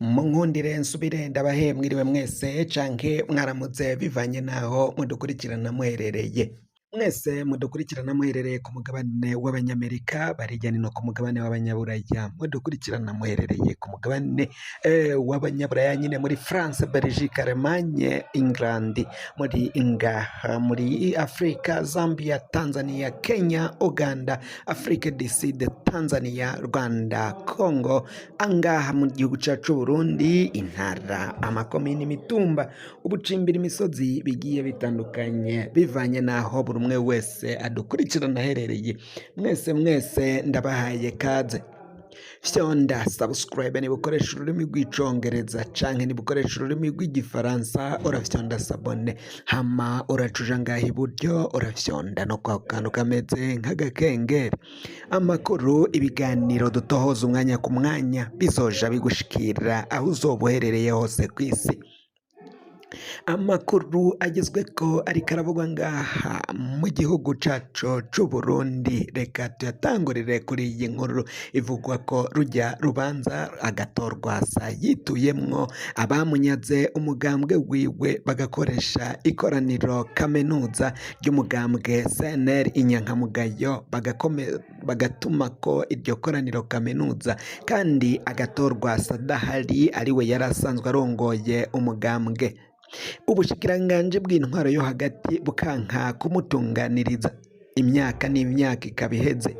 Munkundire nsubire ndabahe mwiriwe mwese canke mwaramutse bivanye naho mudukurikirana muherereye. Mwese mudukurikirana muherereye ku mugabane w'abanyamerika barirya no ku mugabane w'abanyaburaya mudukurikirana muherereye ku mugabane w'abanyaburaya nyine muri France, Belgique, Allemagne, England, muri ngaha muri Afrika, Zambia, Tanzania, Kenya, Uganda, Afrique du Sud, Tanzania, Rwanda, Congo, angaha mu gihugu cacu Burundi, intara, amakomini, imitumba, ubucimbira, imisozi bigiye bitandukanye bivanye naho buri umwe wese adukurikirana aherereye. Mwese ndabahaye kaze. Fyonda subscribe niba ukoresha ururimi rw'icongereza canke niba ukoresha ururimi rw'igifaransa urafyonda sabone, hama uracuja ngaha iburyo urafyonda no kwa kantu kameze nk'agakengeri. Amakuru, ibiganiro dutohoza umwanya ku mwanya bizoja bigushikira aho uzoba uherereye hose kw'isi. Amakuru agezweko ariko aravugwa ngaha mu gihugu cacu c'Uburundi, reka tuyatangurire kuri iyi nkuru ivugwa ko rujya rubanza agatorwasa yituyemwo abamunyaze umugambwe wiwe bagakoresha ikoraniro kaminuza ry'umugambwe CNL Inyankamugayo bagatuma ko iryo koraniro kaminuza kandi agatorwasa adahari ariwe yari asanzwe arongoye umugambwe. Ubushikiranganje bw'intwaro yo hagati bukanka kumutunganiriza, imyaka n'imyaka ikaba iheze.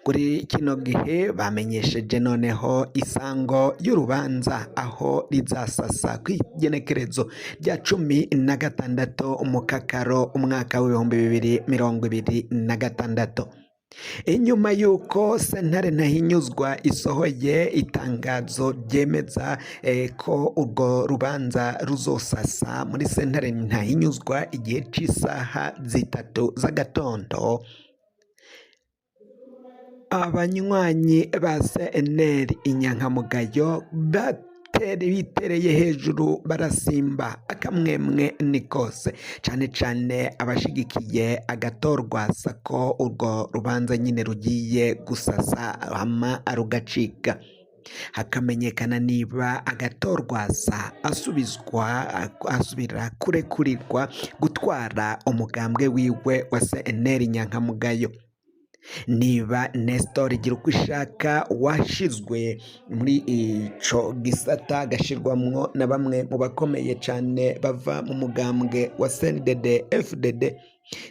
Kuri kino gihe bamenyesheje noneho isango y'urubanza aho rizasasa kw'igenekerezo rya 16 Mukakaro umwaka w'2026. Inyuma yuko sentare ntahinyuzwa isohoye itangazo ryemeza ko urwo rubanza ruzosasa muri sentare ntahinyuzwa igihe c'isaha 3 z'agatondo, abanywanyi ba CNL Inyankamugayo bitereye hejuru barasimba akamwemwe nikose, cane cane abashigikiye agatorwasa ko urwo rubanza nyine rugiye gusasa hama rugacika, hakamenyekana niba agatorwasa asubira kurekurirwa gutwara umugambwe wiwe wa CNL Inyankamugayo, niba Nestor Girukishaka washizwe muri ico gisata agashirwamwo na bamwe mu bakomeye cane bava mu mugambwe wa CNDD FDD,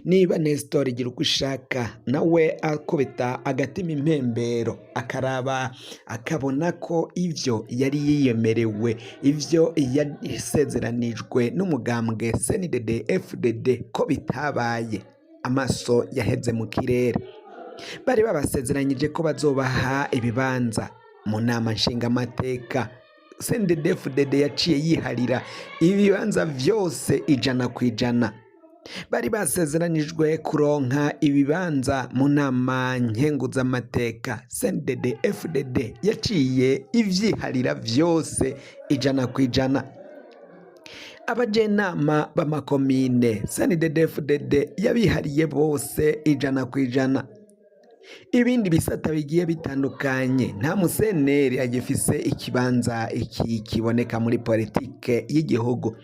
niba Nestor Girukishaka nawe akubita agatima impembero akaraba akabona ko ivyo yari yiyemerewe, ivyo yasezeranijwe n'umugambwe CNDD FDD ko bitabaye, amaso yaheze mu kirere. Bari babasezeranyije ko bazobaha ibibanza mu nama nshingamateka, CNDD FDD yaciye yiharira ibibanza vyose 100%. Bari basezeranijwe kuronka ibibanza mu nama nkenguzamateka, CNDD FDD yaciye ivyiharira vyose 100%. Abajenama b'amakomine CNDD FDD yabihariye bose 100%. Ibindi bisata bigiye bitandukanye nta museneri agifise ikibanza iki kiboneka muri politike y'igihugu.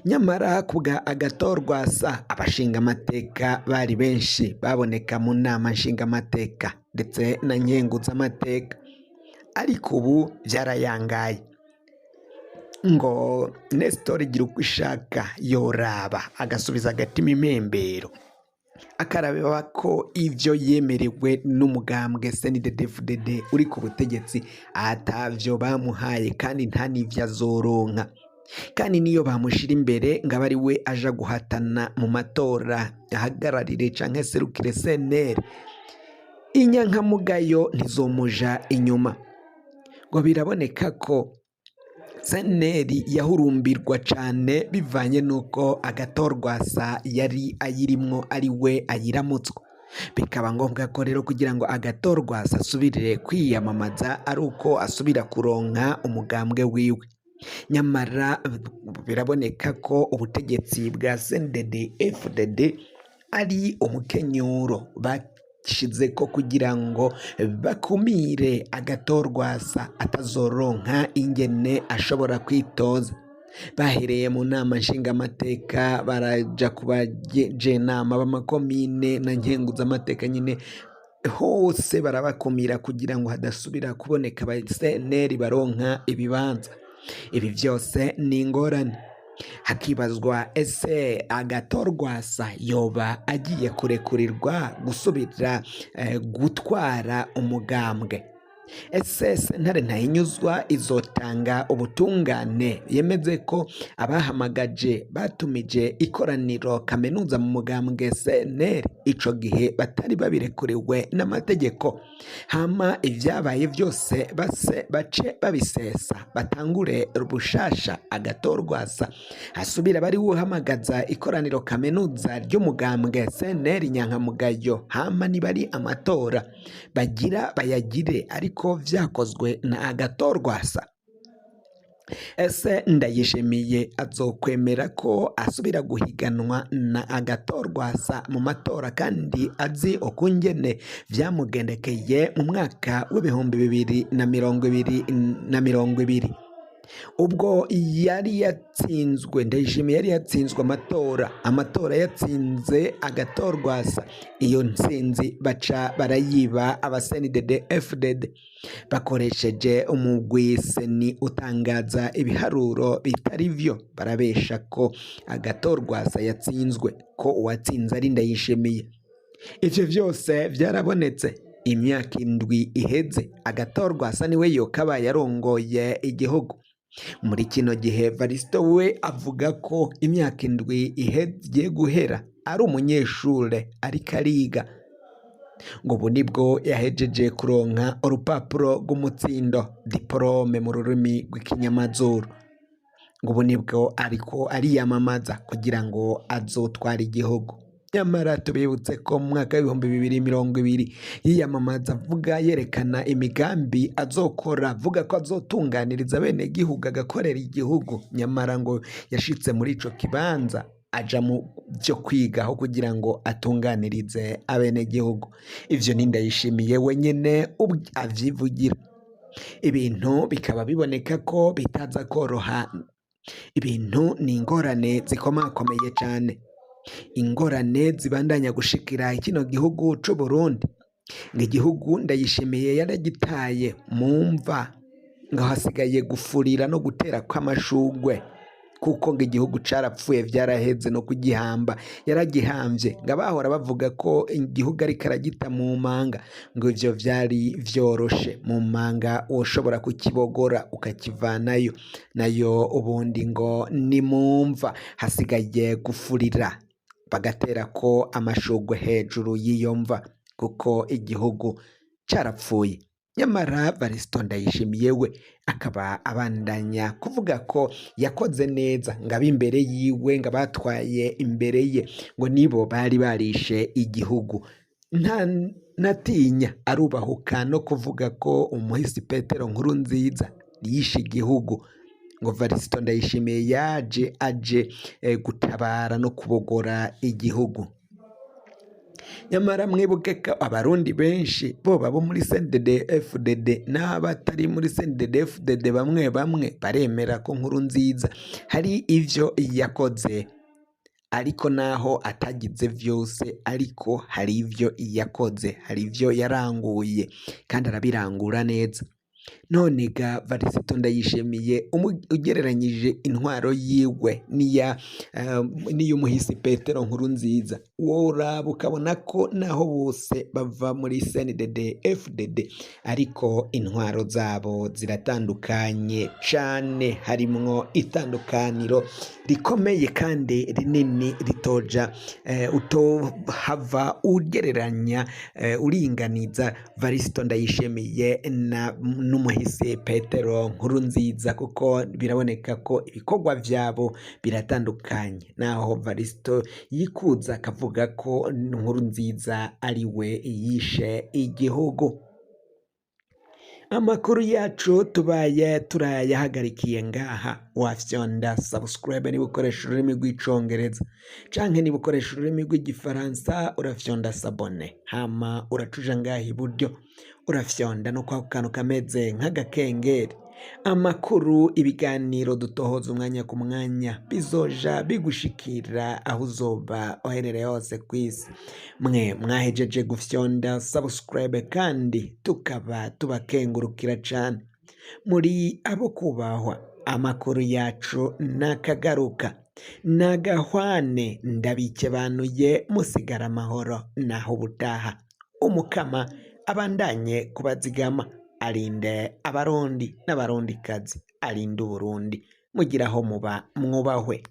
Nyamara kubwa agatorwasa abashinga amateka bari benshi baboneka mu nama nshinga amateka ndetse na nkenguza amateka, ariko ubu byarayangaye ngo Nestor Girukishaka yoraba agasubiza agatima impembero akarabeba ko ivyo yemerewe n'umugambwe CNDD FDD uri ku butegetsi atavyo bamuhaye kandi nta n'ivyo azoronka, kandi niyo bamushira imbere ngaba ari we aja guhatana mu matora ahagararire canke serukire CNL Inyankamugayo ntizomuja inyuma. Ngo biraboneka ko CNL yahurumbirwa cane bivanye nuko agatorwasa yari ayirimwo ari we ayiramutswa, bikaba ngombwa ko rero kugira ngo agatorwasa asubire kwiyamamaza ari uko asubira kuronka umugambwe wiwe. Nyamara biraboneka ko ubutegetsi bwa CNDD FDD ari umukenyuro bagishize ko kugira ngo bakumire Agathon atazoronka ingene ashobora kwitoza. Bahereye mu nama nshingamateka baraja ku bajenama b'amakomine na nkenguzamateka nyine hose barabakumira kugira ngo hadasubira kuboneka aba CNL baronka ibibanza. Ibi byose ni ingorane. Hakibazwa ese Agathon yoba agiye kurekurirwa gusubira gutwara umugambwe? Ese Sentare Ntahinyuzwa izotanga ubutungane yemeze ko abahamagaje batumije ikoraniro kaminuza mu mugambwe CNL ico gihe batari babirekuriwe n'amategeko, hama ivyabaye byose bace babisesa batangure rubushasha Agathon hasubira bari uhamagaza ikoraniro kaminuza ry'umugambwe CNL nyankamugayo, hama nibari amatora bagira bayagire ariko vyakozwe na Agathon. Ese Ndayishimiye azokwemera ko asubira guhiganwa na Agathon mu matora kandi azi ukungene vyamugendekeye mu mwaka w'ibihumbi 2020? Ubwo yari yatsinzwe, Ndayishimiye yari yatsinzwe amatora yatsinze Agathon. Iyo ntsinzi baca barayiba aba CNDD-FDD bakoresheje umugwi seni utangaza ibiharuro bitari vyo, barabesha ko Agathon yatsinzwe, ko uwatsinze ari Ndayishimiye. Ivyo vyose vyarabonetse. Imyaka 7 iheze Agathon niwe yokaba yarongoye igihugu. Muri kino gihe Evaristo we avuga ko imyaka 7 igiye guhera ari umunyeshure ariko ariga, ngo ubu nibwo yahejeje kuronka urupapuro rw'umutsindo diplome mu rurimi rw'ikinyamazuru, ngo ubu nibwo ariko ariyamamaza kugira ngo azotwara igihugu. Nyamara tubibutse ko mu mwaka w'ibihumbi 2020 yiyamamaza avuga yerekana imigambi azokora, avuga ko azotunganiriza bene gihugu agakorera igihugu. Nyamara ngo yashitse muri ico kibanza aja mu byo kwigaho kugira ngo atunganirize abene gihugu. Ivyo ni Ndayishimiye wenyene avyivugira. Ibintu bikaba biboneka ko bitaza koroha. Ibintu ni ingorane zikomakomeye cyane, ingorane zibandanya gushikira kino gihugu c'u Burundi. Igihugu Ndayishimiye yaragitaye mu mva, ngo hasigaye gufurira no gutera kw'amashugwe, kuko ngo igihugu carapfuye vyaraheze no kugihamba yaragihambye. Ngo abahora bavuga ko igihugu ari karagita mu manga, ngo ivyo vyari vyoroshe. Mu manga woshobora kukibogora ukakivanayo, nayo ubundi ngo ni mumva hasigaye gufurira bagatera ko amashugwe hejuru y'iyo mva, kuko igihugu carapfuye. Nyamara Evaristo Ndayishimiye we akaba abandanya kuvuga ko yakoze neza, ngo ab'imbere yiwe ngo batwaye imbere ye ngo nibo bari barishe igihugu. Natinya arubahuka no kuvuga ko umuhisi Petero Nkurunziza yishe igihugu, ngo Evaristo Ndayishimiye aje gutabara no kubogora igihugu. Nyamara mwibuke ko abarundi benshi boba bo muri CNDD-FDD n'abatari muri CNDD-FDD bamwe baremera ko Nkurunziza hari ivyo yakoze, ariko naho atagize vyose, ariko hari ivyo yakoze, hari ivyo yaranguye kandi arabirangura neza. None ga Evaristo Ndayishimiye ugereranyije intwaro yiwe n'iy'umuhisi Petero Nkurunziza, woraba ukabona ko naho bose bava muri CNDD-FDD ariko intwaro zabo ziratandukanye cane, harimwo itandukaniro rikomeye kandi rinini ritoja utohava ugereranya uringaniza Evaristo Ndayishimiye n'umuhisi Petero Nkurunziza, kuko biraboneka ko ibikorwa vyabo biratandukanye. Naho Evaristo yikuza akavuga ko Nkurunziza ari we yishe igihugu. Amakuru yacu tubaye turayahagarikiye ngaha, wafyonda subscribe niba ukoresha ururimi rw'icongereza canke niba ukoresha ururimi rw'igifaransa urafyonda sabone, hama uracuja ngaha iburyo urafyonda no kwa kantu kameze nk'agakengeri. Amakuru, ibiganiro dutohoza umwanya ku mwanya bizoja bigushikira aho uzoba uherereye hose kw'isi. Mwe mwahejeje gufyonda subscribe kandi tukaba tubakengurukira cane, muri abo kubahwa. Amakuru yacu nakagaruka, nagahwane ndabikebanuye, musigara amahoro naho ubutaha. Umukama abandanye kubazigama, arinde abarundi n'abarundikazi, arinde Uburundi, mugira aho muba mwubahwe.